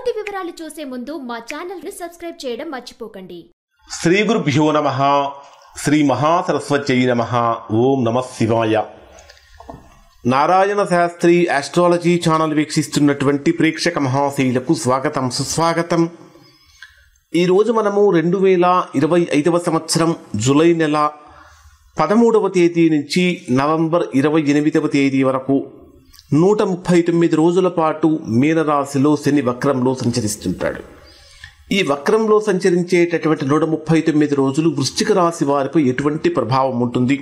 మరిన్ని వివరాలు చూసే ముందు మా ఛానల్ ని సబ్స్క్రైబ్ చేయడం మర్చిపోకండి. శ్రీ గురుభ్యో నమః. శ్రీ మహాసరస్వత్యై నమః. ఓం నమః శివాయ. నారాయణ శాస్త్రి ఆస్ట్రాలజీ ఛానల్ వీక్షిస్తున్నటువంటి ప్రేక్షక మహాశైలకు స్వాగతం, సుస్వాగతం. ఈరోజు మనము 2025 సంవత్సరం జూలై నెల 13వ తేదీ నుంచి నవంబర్ 28వ తేదీ వరకు 139 రోజుల పాటు మీనరాశిలో శని వక్రంలో సంచరిస్తుంటాడు. ఈ వక్రంలో సంచరించేటటువంటి 139 రోజులు వృశ్చిక రాశి వారిపై ఎటువంటి ప్రభావం ఉంటుంది,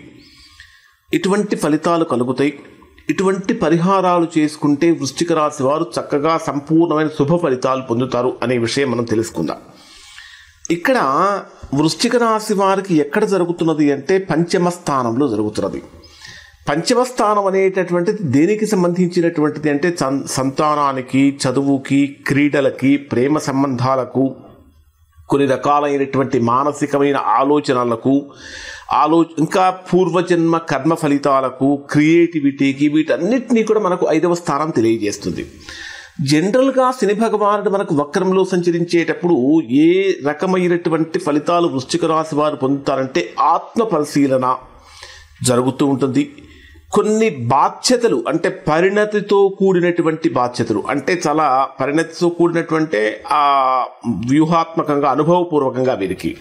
ఎటువంటి ఫలితాలు కలుగుతాయి, ఇటువంటి పరిహారాలు చేసుకుంటే వృశ్చిక రాశి వారు చక్కగా సంపూర్ణమైన శుభ ఫలితాలు పొందుతారు అనే విషయం మనం తెలుసుకుందాం. ఇక్కడ వృశ్చిక రాశి వారికి ఎక్కడ జరుగుతున్నది అంటే పంచమ స్థానంలో జరుగుతున్నది. పంచమ స్థానం అనేటటువంటిది దేనికి సంబంధించినటువంటిది అంటే సంతానానికి, చదువుకి, క్రీడలకి, ప్రేమ సంబంధాలకు, కొన్ని రకాలైనటువంటి మానసికమైన ఆలోచనలకు, ఇంకా పూర్వజన్మ కర్మ ఫలితాలకు, క్రియేటివిటీకి, వీటన్నిటినీ కూడా మనకు 5వ స్థానం తెలియజేస్తుంది. జనరల్గా శని భగవానుడు మనకు వక్రంలో సంచరించేటప్పుడు ఏ రకమైనటువంటి ఫలితాలు వృశ్చిక రాశి వారు పొందుతారంటే ఆత్మ పరిశీలన జరుగుతూ ఉంటుంది. కొన్ని బాధ్యతలు అంటే పరిణతితో కూడినటువంటి బాధ్యతలు, అంటే చాలా పరిణతితో కూడినటువంటి వ్యూహాత్మకంగా, అనుభవపూర్వకంగా వీరికి.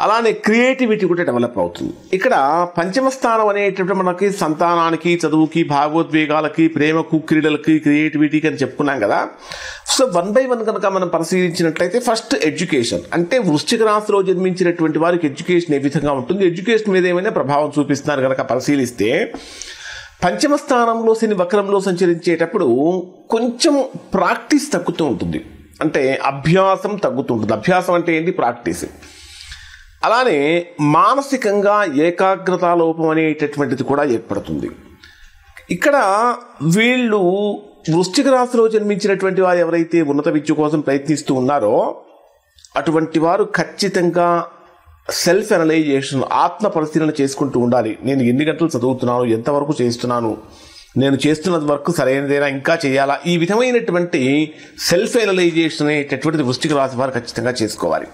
అలానే క్రియేటివిటీ కూడా డెవలప్ అవుతుంది. ఇక్కడ పంచమ స్థానం అనేటప్పుడు మనకి సంతానానికి, చదువుకి, భావోద్వేగాలకి, ప్రేమకు, క్రీడలకి, క్రియేటివిటీకి అని చెప్పుకున్నాం కదా. సో 1 by 1 కనుక మనం పరిశీలించినట్లయితే ఫస్ట్ ఎడ్యుకేషన్, అంటే వృశ్చిక రాశిలో జన్మించినటువంటి వారికి ఎడ్యుకేషన్ ఏ విధంగా ఉంటుంది, ఎడ్యుకేషన్ మీద ఏమైనా ప్రభావం చూపిస్తున్నారు కనుక పరిశీలిస్తే పంచమ స్థానంలో శని వక్రంలో సంచరించేటప్పుడు కొంచెం ప్రాక్టీస్ తగ్గుతూ ఉంటుంది, అంటే అభ్యాసం తగ్గుతుంటుంది. అభ్యాసం అంటే ఏంటి? ప్రాక్టీస్. అలానే మానసికంగా ఏకాగ్రత లోపం అనేటటువంటిది కూడా ఏర్పడుతుంది. ఇక్కడ వీళ్ళు వృశ్చిక రాశిలో జన్మించినటువంటి వారు ఎవరైతే ఉన్నత విద్య కోసం ప్రయత్నిస్తూ ఉన్నారో అటువంటి వారు ఖచ్చితంగా సెల్ఫ్ అనలైజేషన్, ఆత్మ పరిశీలన చేసుకుంటూ ఉండాలి. నేను ఎన్ని గంటలు చదువుతున్నాను, ఎంతవరకు చేస్తున్నాను, నేను చేస్తున్న వర్క్ సరైనదేనా, ఇంకా చేయాలా, ఈ విధమైనటువంటి సెల్ఫ్ అనలైజేషన్ అనేటటువంటిది వృశ్చిక రాశి వారు ఖచ్చితంగా చేసుకోవాలి.